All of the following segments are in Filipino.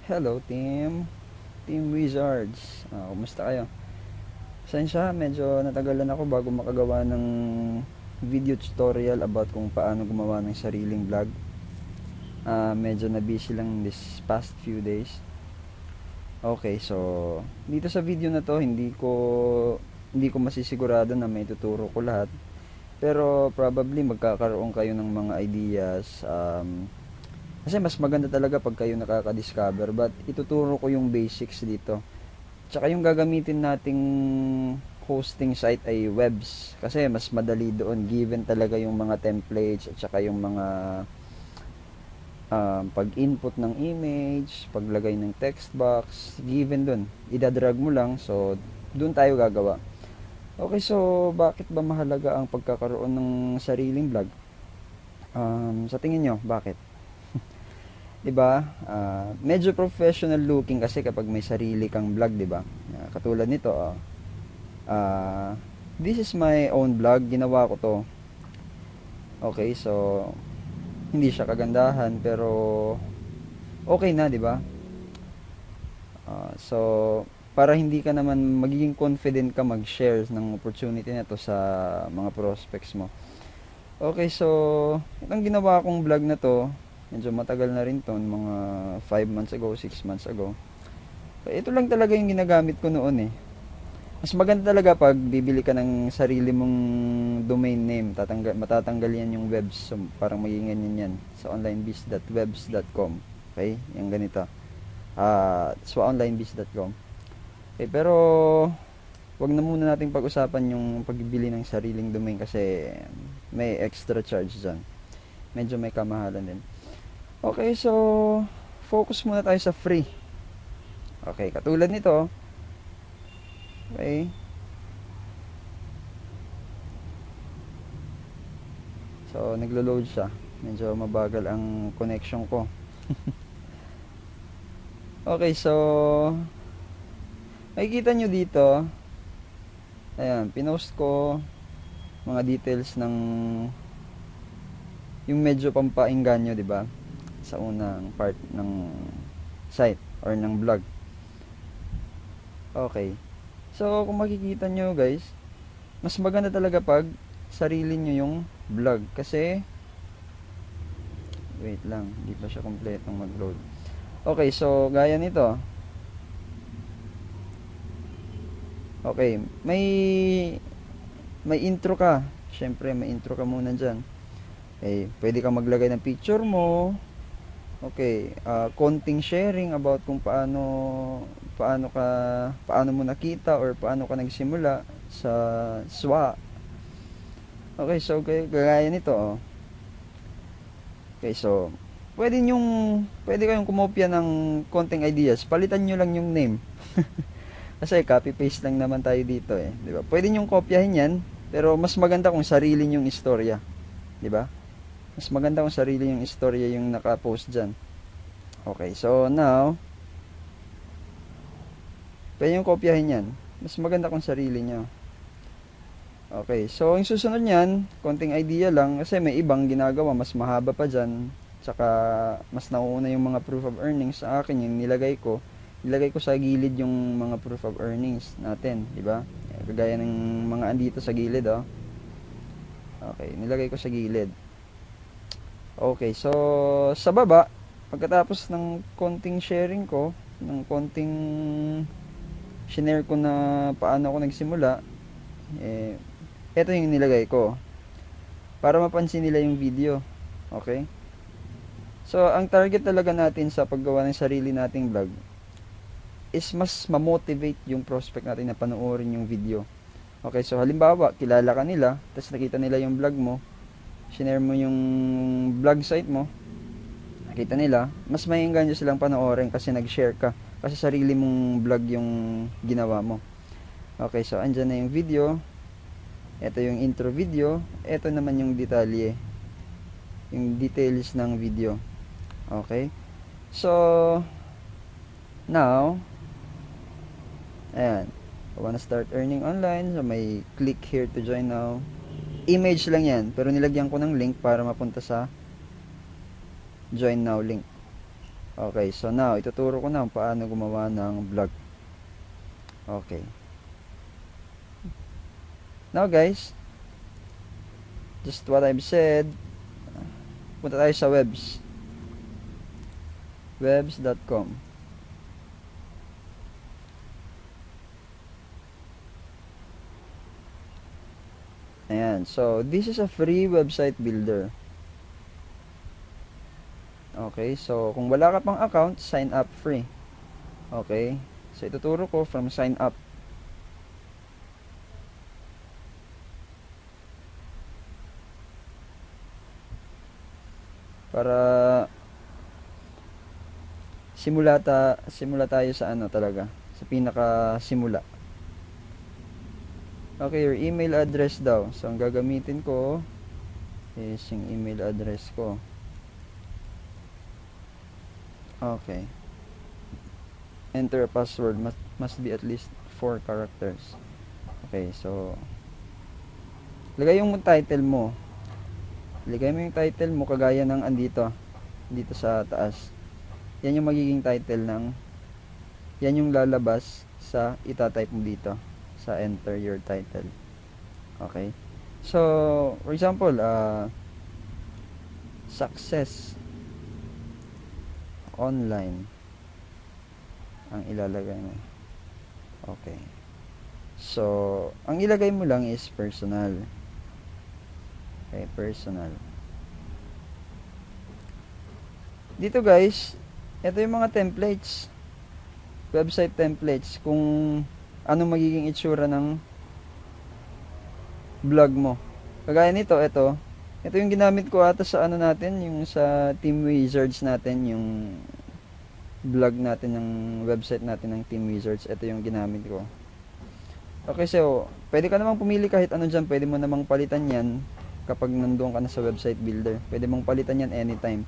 Hello Team Wizards. Kumusta kayo? Pasensya, medyo natagalan ako bago makagawa ng video tutorial about kung paano gumawa ng sariling vlog. Medyo na busy lang this past few days. Okay, so dito sa video na to, hindi ko masisigurado na may tuturo ko lahat. Pero probably magkakaroon kayo ng mga ideas. Kasi mas maganda talaga pag kayo nakaka-discover, but ituturo ko yung basics dito. Tsaka yung gagamitin nating hosting site ay webs, kasi mas madali doon, given talaga yung mga templates at saka yung mga pag-input ng image, paglagay ng text box, given doon. Idadrag mo lang, so doon tayo gagawa. Okay, so bakit ba mahalaga ang pagkakaroon ng sariling vlog? Sa tingin nyo, bakit? 'Di ba? Medyo professional looking kasi kapag may sarili kang vlog, 'di ba? Katulad nito, this is my own vlog, ginawa ko 'to. Okay, so hindi siya kagandahan pero okay na, 'di ba? So para hindi ka naman magiging confident ka mag-share ng opportunity na to sa mga prospects mo. Okay, so itong ginawa kong vlog na to, medyo matagal na rin to, mga 5 months ago, 6 months ago. Ito lang talaga yung ginagamit ko noon eh. Mas maganda talaga pag bibili ka ng sarili mong domain name, matatanggal yan yung webs, so parang magiging ganyan yan sa onlinebiz.webs.com. Okay, yung ganito. So onlinebiz.com. Okay, pero wag na muna nating pag-usapan yung pagbibili ng sariling domain kasi may extra charge dyan. Medyo may kamahalan din. Okay, so focus muna tayo sa free. Okay, katulad nito. Okay. So naglo-load siya. Medyo mabagal ang connection ko. Okay, so makikita nyo dito, ayan, pinost ko mga details ng yung medyo pampaingganyo, 'di ba? Sa unang part ng site or ng vlog. Okay. So kung makikita nyo guys, mas maganda talaga pag sarili nyo yung vlog kasi wait lang, hindi pa siya kompletong mag-load. Okay, so gaya nito. Okay, may intro ka. Syempre may intro ka muna diyan. Okay, pwede kang maglagay ng picture mo. Okay, konting sharing about kung paano mo nakita or paano ka nagsimula sa SWA. Okay, so gaya nito, oh. Okay, so pwede kayong kumopya ng konting ideas. Palitan nyo lang yung name. Kasi copy paste lang naman tayo dito eh, 'di ba? Pwede niyo kopyahin 'yan, pero mas maganda kung sarili niyong istorya, 'di ba? Mas maganda kung sarili yung istorya yung naka-post diyan. Okay, so now pwede yung kopyahin 'yan. Mas maganda kung sarili niyo. Okay, so yung susunod niyan, konting idea lang kasi may ibang ginagawa mas mahaba pa diyan. Tsaka mas nauuna yung mga proof of earnings. Sa akin yung nilagay ko sa gilid yung mga proof of earnings natin, di ba? Kagaya ng mga andito sa gilid, oh. Okay, nilagay ko sa gilid. Okay, so sa baba, pagkatapos ng konting sharing ko, ng konting shinare ko na paano ako nagsimula, eto yung nilagay ko para mapansin nila yung video. Okay? So, ang target talaga natin sa paggawa ng sarili nating vlog is mas ma-motivate yung prospect natin na panoorin yung video. Okay, so halimbawa, kilala ka nila, tapos nakita nila yung vlog mo, shinare mo yung vlog site mo, nakita nila, mas maiengganyo silang panoorin kasi nag-share ka. Kasi sarili mong vlog yung ginawa mo. Okay, so andyan na yung video. Ito yung intro video. Ito naman yung detalye. Yung details ng video. Okay. So, now, ayan, I wanna start earning online, so may click here to join now. Image lang yan, pero nilagyan ko ng link para mapunta sa join now link. Okay, so now, ituturo ko na kung paano gumawa ng blog. Okay. Now guys, just what I've said, punta tayo sa webs.com. Ayan, so this is a free website builder. Okay, so kung wala ka pang account, sign up free. Okay, so ituturo ko from sign up. Para simula tayo sa ano talaga, sa pinaka simula. Okay, your email address daw. So ang gagamitin ko is yung email address ko. Okay. Enter a password, must be at least 4 characters. Okay, so lagay yung title mo. Lagay mo yung title mo kagaya ng andito dito sa taas. Yan yung magiging title ng, yan yung lalabas sa itatype mo dito sa enter your title. Okay, so for example, success online ang ilalagay mo. Okay, so ang ilagay mo lang is personal. Okay, personal. Dito guys, ito yung mga templates, website templates, kung ano magiging itsura ng blog mo. Kagaya nito, ito yung ginamit ko ata sa ano natin, yung sa Team Wizards natin, yung blog natin, yung website natin ng Team Wizards. Ito yung ginamit ko. Okay, so pwede ka namang pumili kahit ano dyan. Pwede mo namang palitan yan kapag nandoon ka na sa website builder. Pwede mong palitan yan anytime.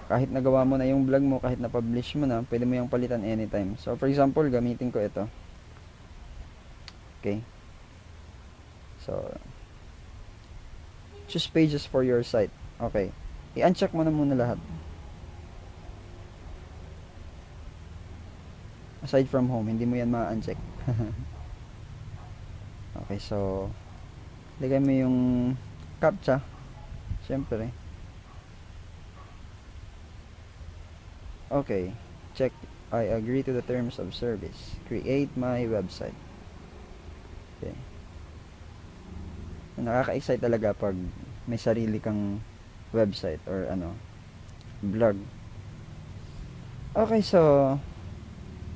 Kahit nagawa mo na yung blog mo, kahit na-publish mo na, pwede mo yung palitan anytime. So for example, gamitin ko ito. Okay, so choose pages for your site. Okay, i-uncheck mo na muna lahat aside from home, hindi mo yan ma-uncheck. Okay, so lagay mo yung captcha, syempre. Okay, check I agree to the terms of service, create my website. Okay, nakaka-excite talaga pag may sarili kang website or ano, blog. Okay, so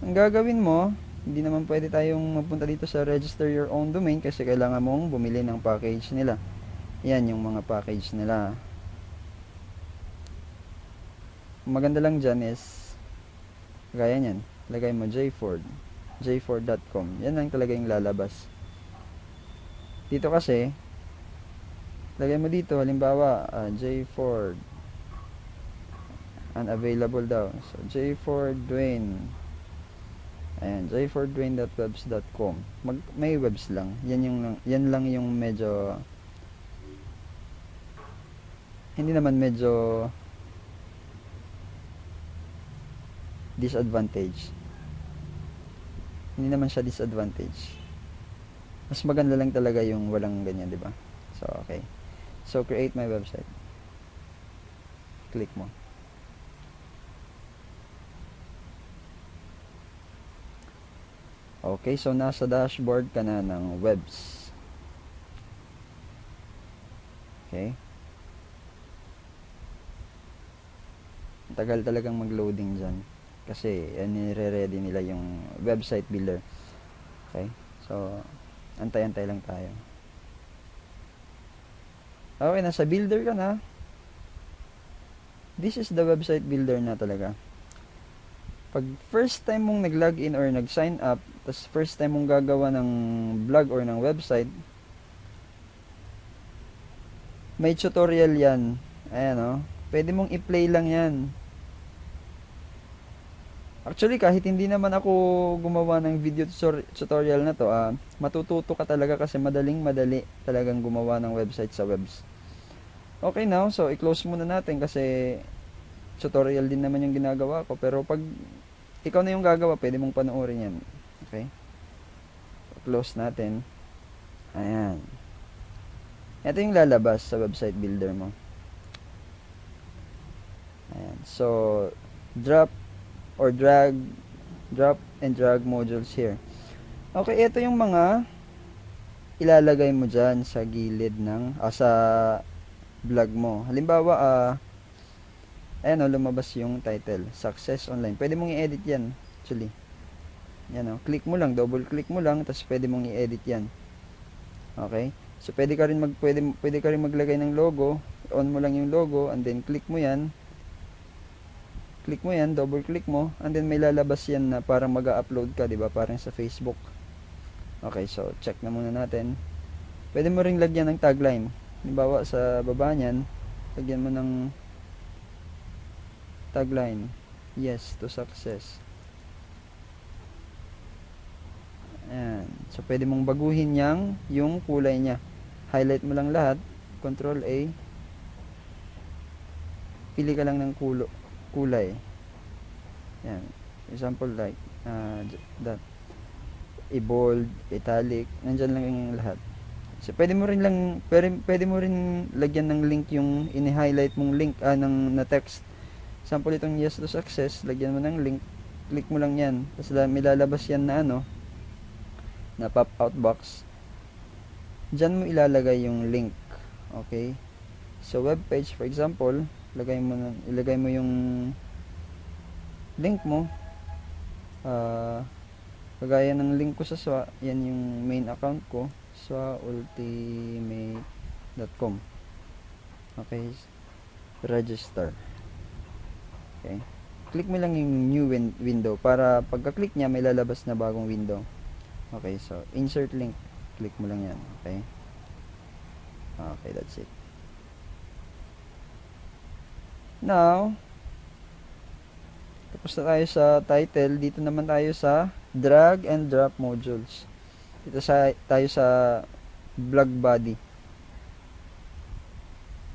ang gagawin mo, hindi naman pwede tayong mapunta dito sa register your own domain kasi kailangan mong bumili ng package nila. Yan yung mga package nila. Maganda lang dyan is gaya nyan, lagay mo jford.com. Yan lang talaga yung lalabas dito. Kasi lagay mo dito halimbawa jford unavailable daw, so jford Dwayne, ayan, jfordwayne.webs.com. May webs lang, yan lang yung medyo hindi naman medyo disadvantage, hindi naman siya disadvantage. Mas maganda lang talaga yung walang ganyan, di ba? So okay, so create my website, click mo. Okay, so nasa dashboard ka na ng webs. Okay, tagal talagang mag-loading dyan kasi yan, nire-ready nila yung website builder. Okay, so antay-antay lang tayo. Okay, nasa builder ka na. This is the website builder na talaga. Pag first time mong nag-login or nag-sign up, tas first time mong gagawa ng blog or ng website, may tutorial yan. Ayan o, pwede mong i-play lang yan. Actually, kahit hindi naman ako gumawa ng video tutorial na to, matututo ka talaga kasi madali talagang gumawa ng website sa webs. Okay, now, so i-close muna natin kasi tutorial din naman yung ginagawa ko. Pero pag ikaw na yung gagawa, pwede mong panoorin yan. Okay? Close natin. Ayan. Ito yung lalabas sa website builder mo. Ayan. So, drop and drag modules here. Okay, ito yung mga ilalagay mo dyan sa gilid ng, sa blog mo. Halimbawa, ayan o, lumabas yung title, Success Online. Pwede mong i-edit yan, actually. Yan o, click mo lang, double click mo lang, tapos pwede mong i-edit yan. Okay? So, pwede ka rin maglagay ng logo. On mo lang yung logo, and then click mo yan, double click mo, and then may lalabas yan na parang mag-upload ka, diba? Parang sa Facebook. Okay, so check na muna natin. Pwede mo ring lagyan ng tagline. Halimbawa sa baba niyan, lagyan mo ng tagline, yes to success. Ayan. So pwede mong baguhin yung kulay niya. Highlight mo lang lahat, Control A. Pili ka lang ng kulay. Yan. Example like that. I-bold, italic, nandyan lang yung lahat. So pwede mo rin lagyan ng link yung ini-highlight mong link na text. Example itong yes to success, lagyan mo ng link, click mo lang yan. Tapos may lalabas yan na na pop out box. Diyan mo ilalagay yung link. Okay? So web page for example, ilagay mo yung link mo. Kagaya ng link ko sa SWA, yan yung main account ko, swaultimate.com. Okay, register. Okay, click mo lang yung new window para pagka-click niya may lalabas na bagong window. Okay, so insert link, click mo lang yan. Okay, that's it. Now, tapos na tayo sa title. Dito naman tayo sa drag and drop modules. Dito tayo sa blog body.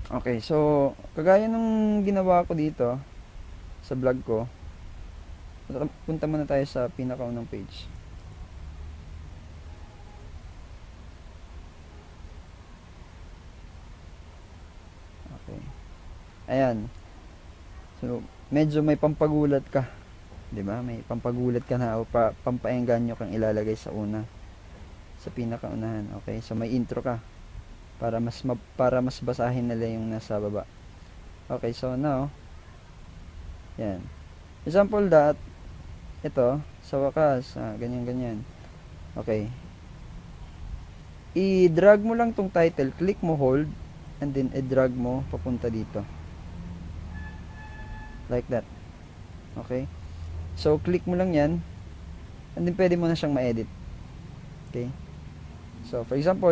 Okay, so kagaya nung ginawa ko dito sa blog ko, punta muna tayo sa pinakaunang page. Okay. Ayan. So, medyo may pampagulat ka. 'Di ba? May pampagulat ka na o pampaengganyo kang ilalagay sa sa pinakaunahan. Okay? So may intro ka para mas basahin nila yung nasa baba. Okay, so now yan. Example that ito sa wakas, ganyan. Okay. I-drag mo lang tong title, click mo hold, and then i-drag mo papunta dito. Like that. Okay? So, click mo lang yan. And then, pwede mo na siyang ma-edit. Okay? So, for example,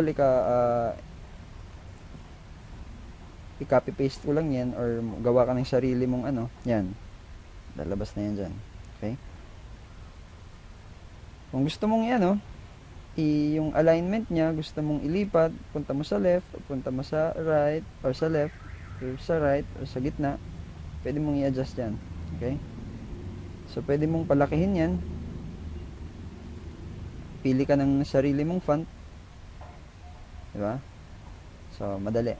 i-copy-paste ko lang yan or gawa ka ng sarili mong yan. Lalabas na yan dyan. Okay? Kung gusto mong yung alignment niya, gusto mong ilipat, punta mo sa left, punta mo sa right, or sa left, or sa right, or sa gitna, pwede mong i-adjust yan. Okay? So, pwede mong palakihin yan. Pili ka ng sarili mong font. Diba? So, madali.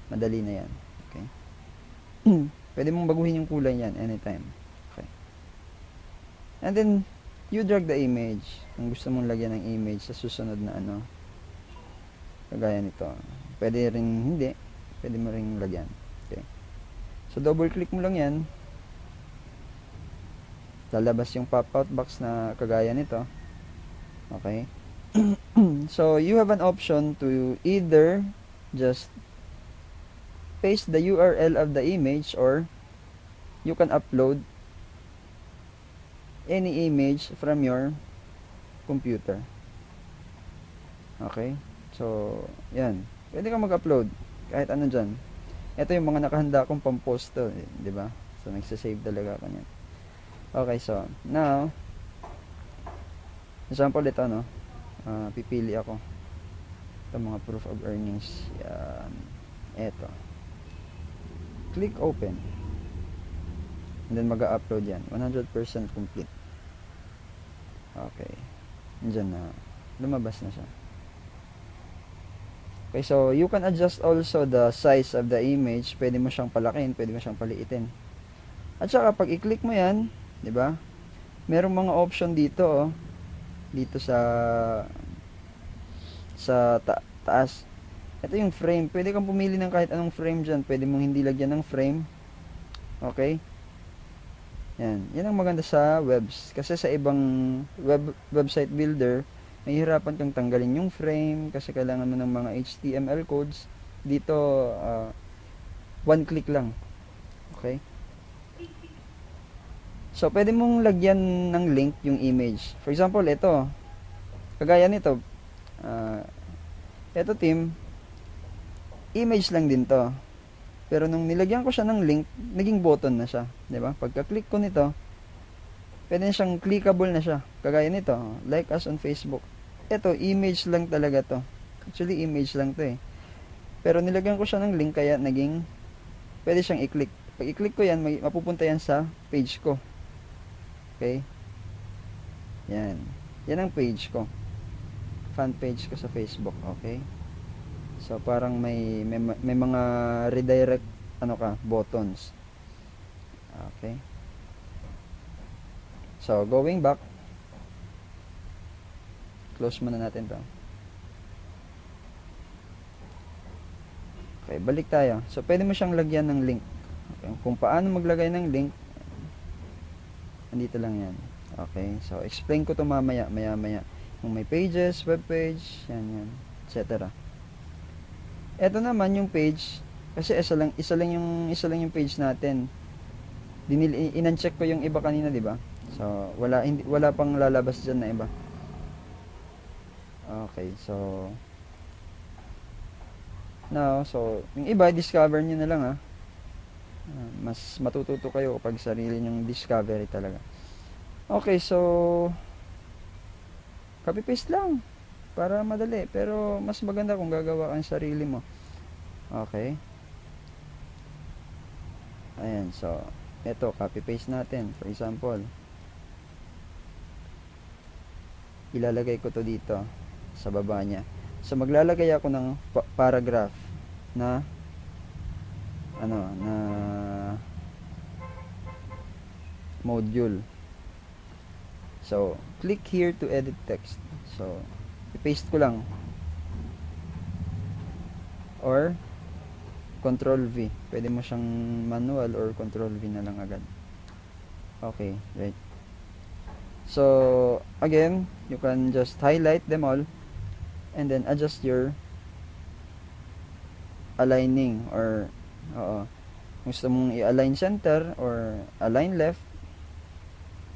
Madali na yan. Okay? Pwede mong baguhin yung kulay yan anytime. Okay? And then, you drag the image. Kung gusto mong lagyan ng image sa susunod na kagaya nito. Pwede rin hindi. Pwede mo rin lagyan. Okay? So, double click mo lang yan. Lalabas yung pop-out box na kagaya nito. Okay? So, you have an option to either just paste the URL of the image or you can upload any image from your computer. Okay? So, yan. Pwede kang mag-upload kahit ano dyan. Ito yung mga nakahanda kong pang-post to, diba? So, nagsasave talaga ako niyan. Okay, so, now, example ito, pipili ako. Ito mga proof of earnings. Yan. Ito. Click open. and then mag-upload yan. 100% complete. Okay. Diyan na. Lumabas na siya. Okay, so you can adjust also the size of the image. Pwede mo siyang palakihin, pwede mo siyang paliitin. At saka pag i-click mo yan, 'di ba? Merong mga option dito, oh. Dito sa taas. Ito yung frame. Pwede kang pumili ng kahit anong frame diyan. Pwede mong hindi lagyan ng frame. Okay? Yan. Yan ang maganda sa webs. Kasi sa ibang website builder, mahihirapan kang tanggalin yung frame kasi kailangan mo ng mga HTML codes. Dito, one click lang. Okay? So, pwede mong lagyan ng link yung image. For example, ito. Kagaya nito. Ito, team. Image lang din to. Pero nung nilagyan ko siya ng link, naging button na siya. Diba? Pagka-click ko nito, pwede na siyang clickable na siya. Kagaya nito, like us on Facebook. Ito, image lang talaga to. Actually, image lang to eh. Pero nilagyan ko siya ng link, kaya naging, pwede siyang i-click. Pag i-click ko yan, mapupunta yan sa page ko. Okay? Yan. Yan ang page ko. Fan page ko sa Facebook. Okay? So, parang may mga redirect, buttons. Okay? So, going back, close muna natin to. Okay, balik tayo. So, pwede mo siyang lagyan ng link. Okay, kung paano maglagay ng link, andito lang yan. Okay, so, explain ko to maya. Kung may pages, web page, yan, etc. Ito naman yung page, kasi isa lang yung page natin. In-uncheck ko yung iba kanina, 'di ba? So, wala pang lalabas diyan na iba. Okay, so now, so yung iba discover niyo na lang mas matututo kayo kapag sarili nyong discovery talaga. Okay, so copy paste lang para madali, pero mas maganda kung gagawa kang sarili mo. Okay. Ayan, so ito, copy paste natin. For example, ilalagay ko to dito sa baba niya. So maglalagay ako ng paragraph na na module. So click here to edit text. So i-paste ko lang, or Control V. Pwede mo siyang manual or Control V na lang agad. Okay, right. So again, you can just highlight them all and then adjust your aligning, or gusto mong i-align center or align left,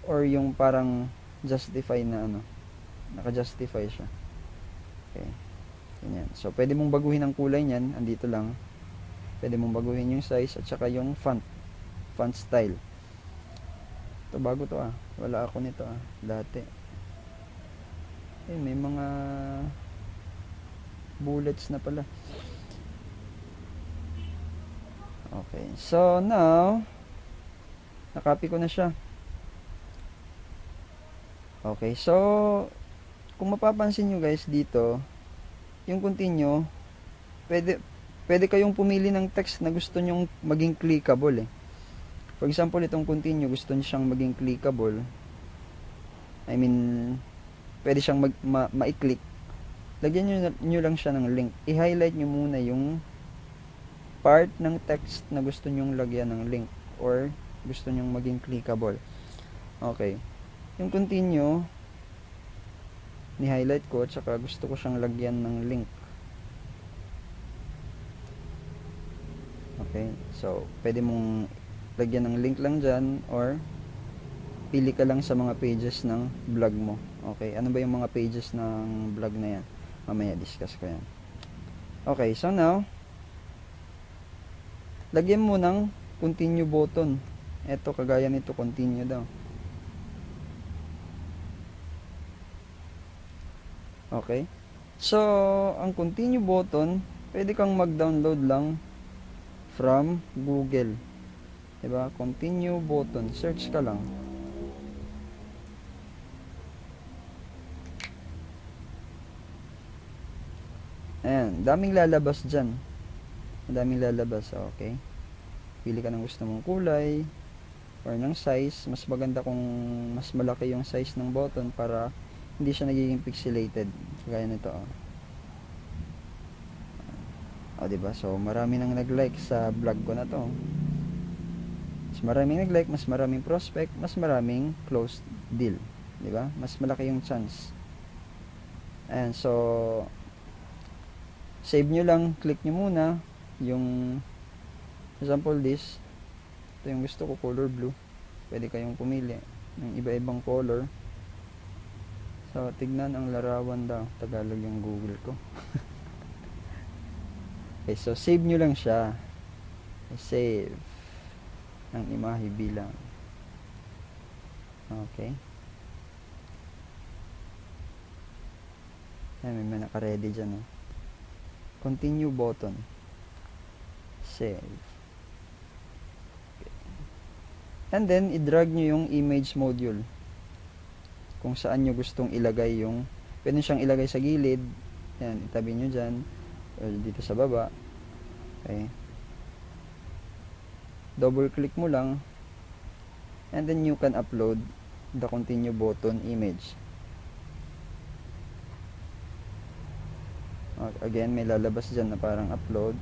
or yung parang justify na naka-justify siya. Okay. Ganyan. So, pwede mong baguhin ang kulay niyan. Andito lang. Pwede mong baguhin yung size at saka yung font style. Ito, bago to Wala ako nito dati. May mga bullets na pala. Okay. So, now, nakopy ko na siya. Okay. So, kung mapapansin nyo guys dito, yung continue, pwede kayong pumili ng text na gusto nyong maging clickable For example, itong continue, gusto nyo siyang maging clickable. I mean, pwede siyang ma-click. Lagyan nyo lang siya ng link. I-highlight nyo muna yung part ng text na gusto nyong lagyan ng link or gusto nyong maging clickable. Okay. Yung continue, ni-highlight ko at saka gusto ko siyang lagyan ng link. Okay, so pwede mong lagyan ng link lang dyan or pili ka lang sa mga pages ng blog mo. Okay, ano ba yung mga pages ng blog na yan? Mamaya discuss ko yan. Okay, so now lagyan mo ng continue button. Ito, kagaya nito, continue daw. Okay. So, ang continue button, pwede kang mag-download lang from Google. Diba? Continue button. Search ka lang. Ayan. Daming lalabas dyan. Daming lalabas. Okay. Pili ka ng gusto mong kulay or ng size. Mas maganda kung mas malaki yung size ng button para hindi siya nagiging pixelated. Kagaya nito. Diba? So, marami nang nag-like sa vlog ko na to. Mas maraming nag-like, mas maraming prospect, mas maraming closed deal. Diba? Mas malaki yung chance. Ayan, so save nyo lang, click nyo muna yung example this. Ito yung gusto ko, color blue. Pwede kayong pumili ng iba-ibang color. So, tignan ang larawan daw. Tagalog yung Google ko. Okay, so save nyo lang siya. Save ang imahe bilang. Okay. Ayan, may naka-ready dyan. Continue button. Save. Okay. And then, i-drag nyo yung image module. Kung saan nyo gustong ilagay yung, pwede siyang ilagay sa gilid. Ayan, itabi nyo dyan. Or dito sa baba. Okay. Double click mo lang. And then you can upload the continue button image. Again, may lalabas dyan na parang upload.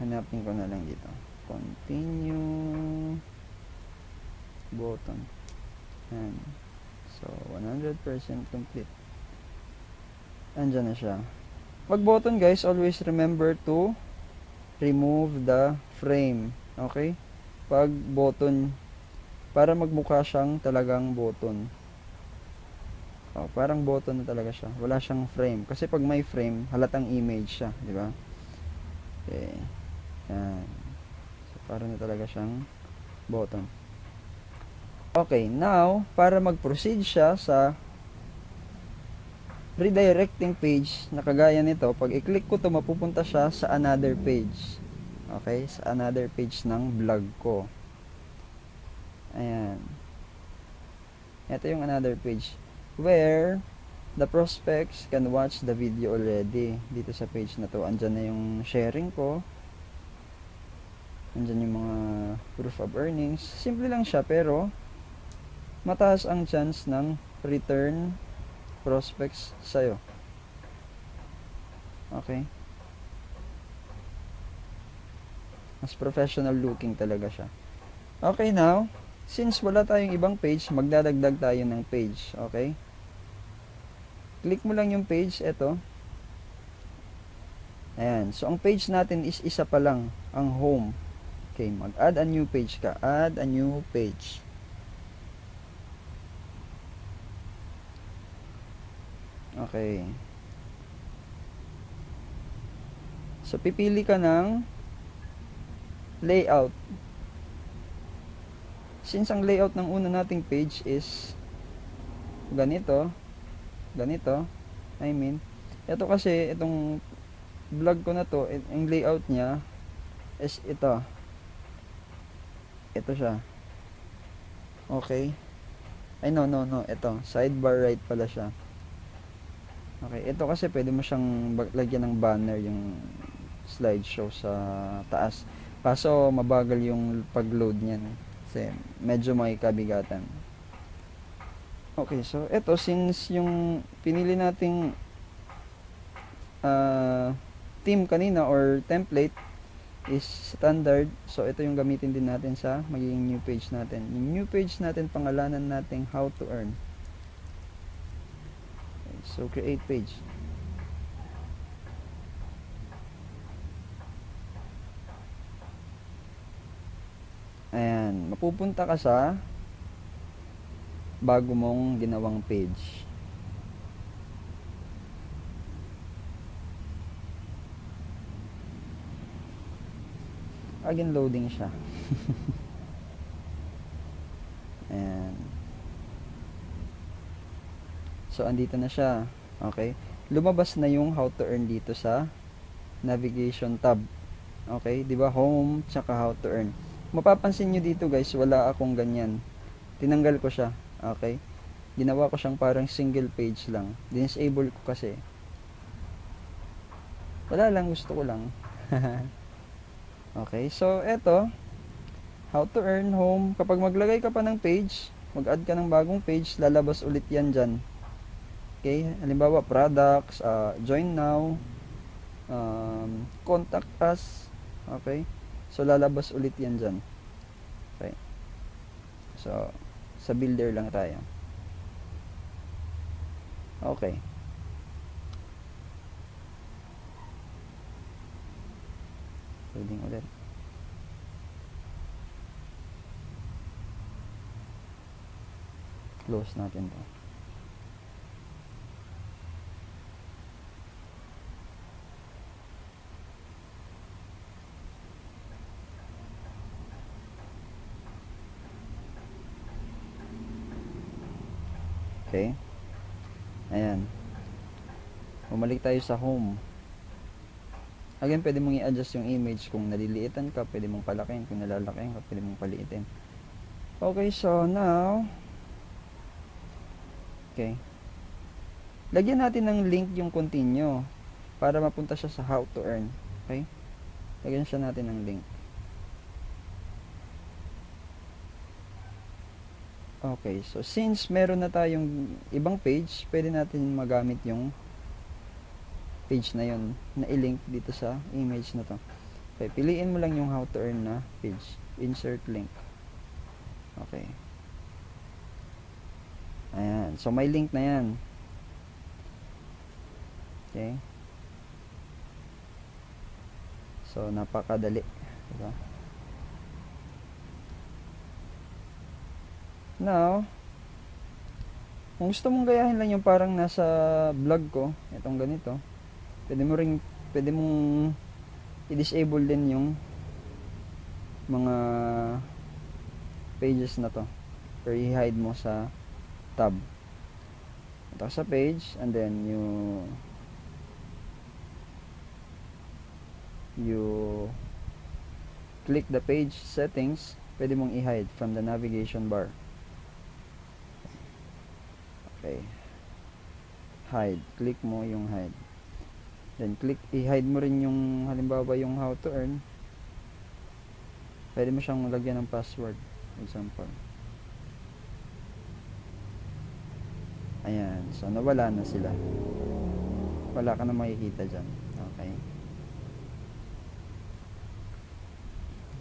Hanapin ko na lang dito. Continue button. And so, 100% complete. Andyan na siya. Pag button guys, always remember to remove the frame. Okay? Pag button, para magmukha siyang talagang button. Parang button na talaga siya. Wala siyang frame. Kasi pag may frame, halatang image siya. Di ba? Okay. Yan. So, parang na talaga siyang button. Okay, now, para mag-proceed siya sa redirecting page na kagaya nito, pag i-click ko to, mapupunta siya sa another page. Okay, sa another page ng vlog ko. Ayan. Ito yung another page where the prospects can watch the video already. Dito sa page na to, andyan na yung sharing ko. Andyan yung mga proof of earnings. Simple lang siya, pero mataas ang chance ng return prospects sa'yo. Okay? Mas professional looking talaga siya. Okay, now, since wala tayong ibang page, magdadagdag tayo ng page. Okay? Click mo lang yung page, eto. Ayan. So, ang page natin is isa pa lang, ang home. Okay, mag-add a new page ka. Add a new page. Okay. So, pipili ka ng layout. Since ang layout ng una nating page is ganito, ito kasi, itong vlog ko na to, yung layout niya is ito. Ito siya. Okay. Ay, no. Ito. Sidebar right pala siya. Okay. Ito kasi pwede mo siyang lagyan ng banner yung slideshow sa taas. Kaso, mabagal yung pag-load niyan. Kasi, medyo may kabigatan. Okay. So, ito, since yung pinili nating theme kanina or template is standard, so ito yung gamitin din natin sa magiging new page natin. Yung new page natin, pangalanan natin how to earn. Okay, so create page. Ayan, mapupunta ka sa bago mong ginawang page. Again, loading siya. Ayan. So, andito na siya. Okay? Lumabas na yung how to earn dito sa navigation tab. Okay? 'Di ba? Home tsaka how to earn. Mapapansin nyo dito guys, wala akong ganyan. Tinanggal ko siya. Okay? Ginawa ko siyang parang single page lang. Disable ko kasi. Wala lang, gusto ko lang. Okay, so eto, how to earn home. Kapag maglagay ka pa ng page, mag-add ka ng bagong page, lalabas ulit yan dyan. Okay, halimbawa products, join now, contact us. Okay, so lalabas ulit yan dyan. Okay, so sa builder lang tayo. Okay. Loading ulit. Close natin to. Okay. Ayan. Bumalik tayo sa home. Again, pwede mong i-adjust yung image kung naliliitan ka, pwede mong palakihin, kung nalalakihin ka, pwede mong paliitin. Okay, so now, okay. Lagyan natin ng link yung continue para mapunta siya sa how to earn. Okay? Lagyan siya natin ng link. Okay, so since meron na tayong ibang page, pwede natin magamit yung page na yun na i-link dito sa image na to. Okay, piliin mo lang yung how to earn na page. Insert link. Okay. Ayan. So, may link na yan. Okay. So, napakadali. Diba? Now, kung gusto mong gayahin lang yung parang nasa vlog ko, itong ganito, pwede mong i-disable din yung mga pages na to, or i-hide mo sa tab. Ito sa page, and then you click the page settings, pwede mong i-hide from the navigation bar. Okay, hide, click mo yung hide, then i-hide mo rin yung halimbawa yung how to earn. Pwede mo siyang lagyan ng password, example. Ayan, so nawala na sila, wala ka na makikita dyan. Okay,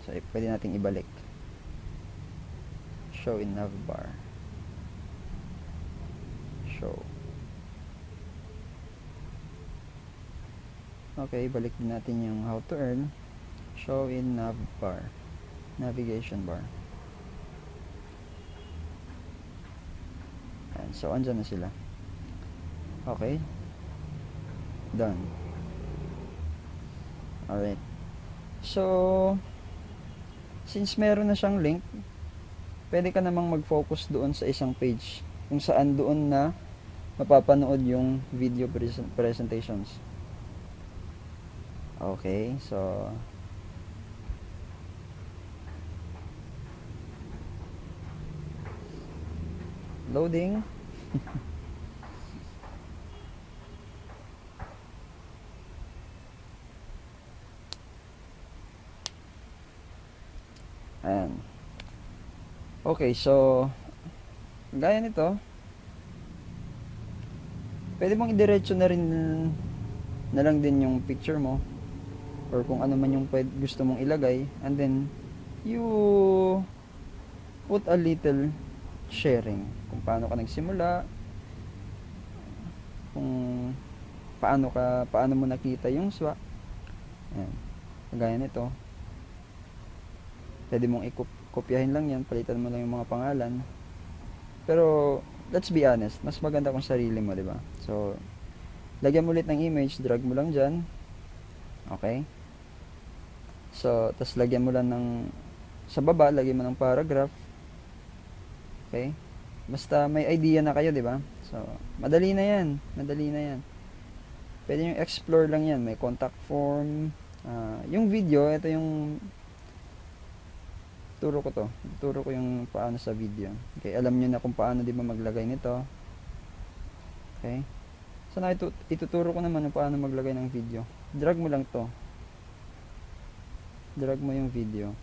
so pwede nating ibalik, show in navbar, show. Okay, balik din natin yung how to earn, show in navbar, navigation bar. Ayan, so andyan na sila. Okay, done. Alright, so since meron na siyang link, pwede ka namang mag-focus doon sa isang page kung saan doon na mapapanood yung video presentations. Okay, so loading. Ayan. Okay, so gaya nito, pwede mong idiretso na rin na lang din yung picture mo, or kung ano man yung gusto mong ilagay, and then you put a little sharing kung paano ka nagsimula, kung paano mo nakita yung SWA. Ayan, kagaya nito, pwede mong kopyahin lang yan, palitan mo lang yung mga pangalan. Pero let's be honest, mas maganda kung sarili mo, di ba? So lagyan mo ulit ng image, drag mo lang dyan. Okay, so tas lagyan mo lang ng sa baba, lagyan mo ng paragraph. Okay, basta may idea na kayo, di ba? So, madali na yan. Madali na yan. Pwede nyo explore lang yan. May contact form. Yung video, ito yung turo ko to. Turo ko yung paano sa video. Okay, alam nyo na kung paano di ba maglagay nito. Okay. So, ituturo ko naman kung paano maglagay ng video. Drag mo lang to. Drag mo yung video.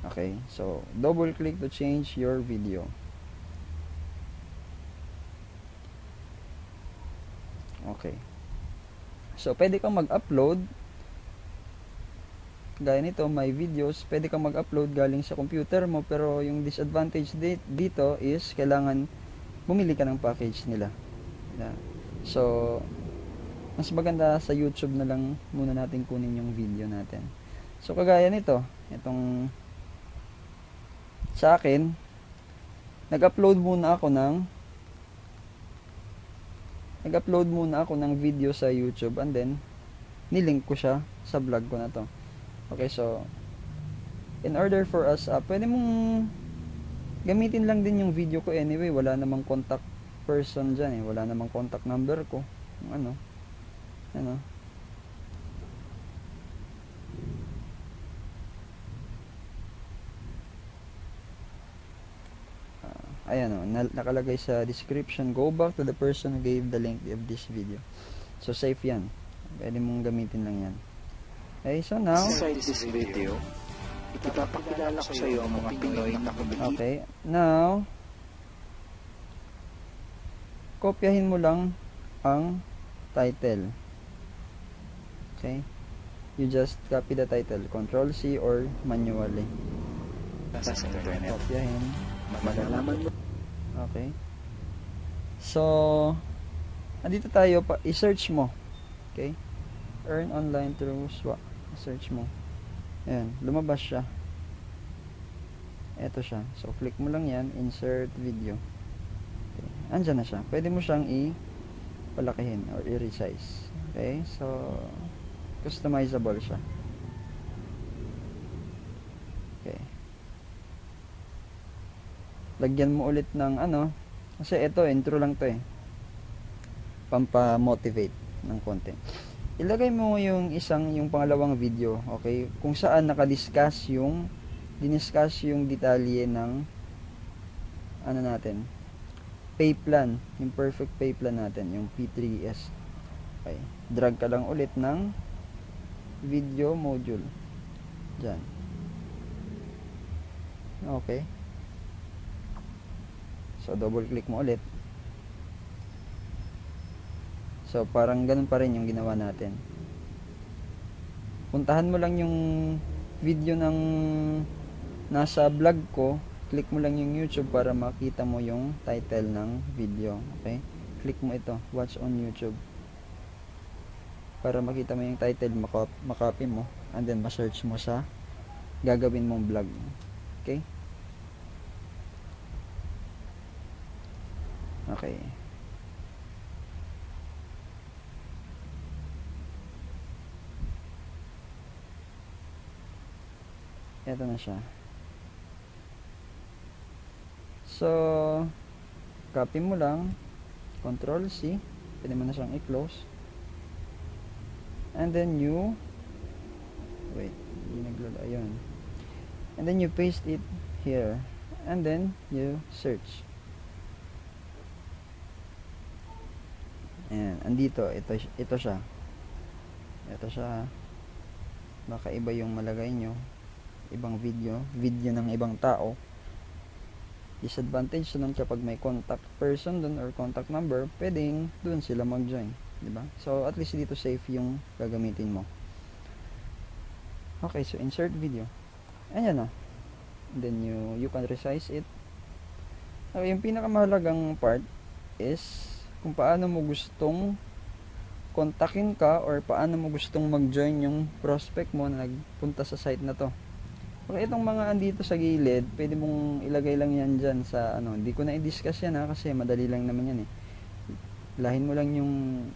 Okay. So, double click to change your video. Okay. So, pwede kang mag-upload. Gaya nito, my videos. Pwede kang mag-upload galing sa computer mo. Pero yung disadvantage dito is kailangan bumili ka ng package nila. So, mas maganda sa YouTube na lang muna natin kunin yung video natin. So, kagaya nito. Itong sa akin, nag-upload muna ako ng video sa YouTube and then nilink ko siya sa vlog ko na to. Okay, so in order for us, pwede mong gamitin lang din yung video ko anyway. Wala namang contact person dyan eh. Wala namang contact number ko. Ano. Ayan o, nakalagay sa description, go back to the person who gave the link of this video. So, safe yan. Pwede mong gamitin lang yan. Okay, so now, inside this video, ipapakilala ko sa iyo ang mga Pinoy na kumikita. Okay, now, kopyahin mo lang ang title. Okay, you just copy the title, Control C or manually. Sa internet. Kopyahin. Malalaman mo. Okay. So, andito tayo, i-search mo. Okay, earn online through swap. Search mo. Ayan, lumabas siya. Ito siya. So, click mo lang yan, insert video. Okay. Andyan na siya. Pwede mo siyang i-palakihin or i-resize. Okay, so, customizable siya. Okay. Lagyan mo ulit ng kasi ito, intro lang to eh. Pampa-motivate ng konti. Ilagay mo yung pangalawang video, okay? Kung saan diniscuss yung detalye ng natin, pay plan, yung perfect pay plan natin, yung P3S. Okay. Drag ka lang ulit ng video module. Diyan. Okay. So, double click mo ulit. So, parang ganun pa rin yung ginawa natin. Puntahan mo lang yung video ng nasa vlog ko. Click mo lang yung YouTube para makita mo yung title ng video. Okay? Click mo ito. Watch on YouTube. Para makita mo yung title, makopy mo. And then, ma-search mo sa gagawin mong vlog. Okay? Okay. Ito na siya. So, copy mo lang. Control C. Pwede mo na siyang i-close. And then wait, ayun. And then you paste it here. And then you search. Ayan, andito, ito siya. Ito siya. Baka iba yung malagay nyo. Ibang video ng ibang tao. Disadvantage nun kapag may contact person dun or contact number, pwedeng dun sila mag-join, diba? So, at least dito safe yung gagamitin mo. Okay, so insert video. Ayan na. Then you can resize it. Okay, yung pinakamahalagang part is kung paano mo gustong kontakin ka or paano mo gustong mag-join yung prospect mo na nagpunta sa site na to. Okay, itong mga andito sa gilid, pwede mong ilagay lang yan dyan sa hindi ko na i-discuss yan kasi madali lang naman yan eh. Lahin mo lang yung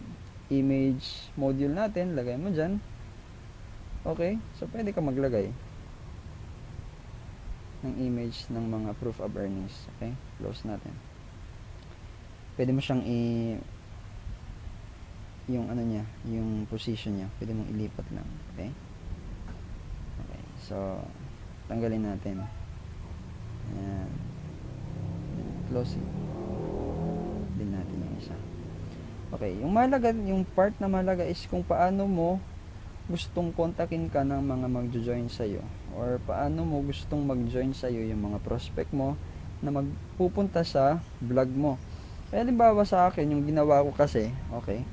image module natin, lagay mo dyan. Okay, so pwede ka maglagay ng image ng mga proof of earnings. Okay, close natin. pwede mo siyang yung ano niya, yung position niya, pwede mong ilipat lang. Okay? Okay. So, tanggalin natin. Ayan. Close it. Din natin yung isa. Okay, yung mahalaga, yung part na mahalaga is kung paano mo gustong kontakin ka ng mga magjo-join sa'yo, or paano mo gustong mag-join sa'yo yung mga prospect mo na magpupunta sa vlog mo. Kaya halimbawa sa akin, yung ginawa ko kasi, okay,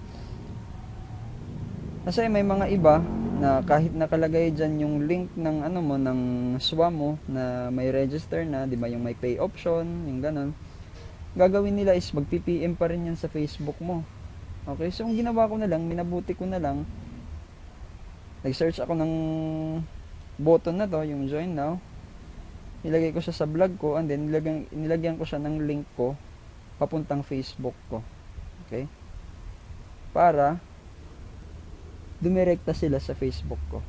kasi may mga iba na kahit nakalagay dyan yung link ng ano mo, ng SWA mo na may register na, di ba, yung may pay option, yung ganun, gagawin nila is mag-PPM pa rin yan sa Facebook mo. Okay, so ang ginawa ko na lang, minabuti ko na lang, nag-search ako ng button na to, yung join now, nilagay ko siya sa vlog ko, and then nilagyan ko siya ng link ko papuntang Facebook ko. Okay, para dumirekta sila sa Facebook ko.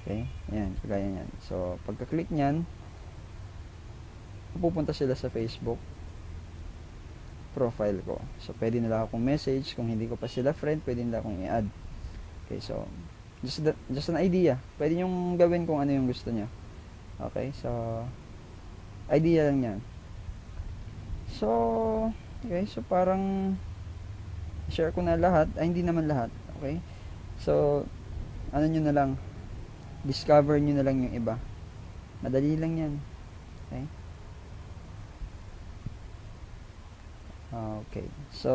Okay, ayan, kagaya nyan. So pagka-click nyan, pupunta sila sa Facebook profile ko. So pwede nila akong message, kung hindi ko pa sila friend, pwede nila akong i-add. Okay, so just an idea. Pwede nyong gawin kung ano yung gusto nyo. Okay, so idea lang yan. So okay, so parang share ko na lahat. Ay, hindi naman lahat. Okay, so ano nyo na lang, discover nyo na lang yung iba. Madali lang yan. Okay, okay, so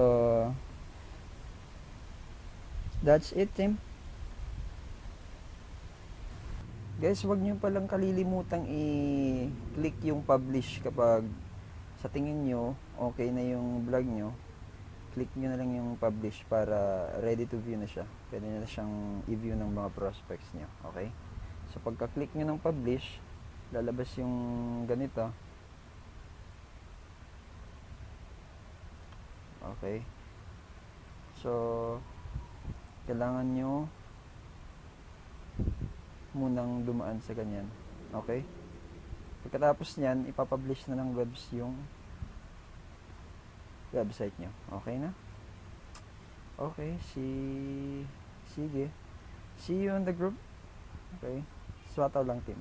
that's it, team. Guys, wag nyo palang kalilimutang i-click yung publish kapag sa tingin nyo okay na yung vlog nyo. Click nyo na lang yung publish para ready to view na siya. Pwede na siyang i-view ng mga prospects nyo. Okay, so pagka-click nyo ng publish, lalabas yung ganito. Okay, so kailangan nyo munang dumaan sa ganyan. Okay, pagkatapos nyan, ipapublish na ng webs yung website nyo. Okay na? Okay, sige, see you on the group. Okay, swataw lang, team.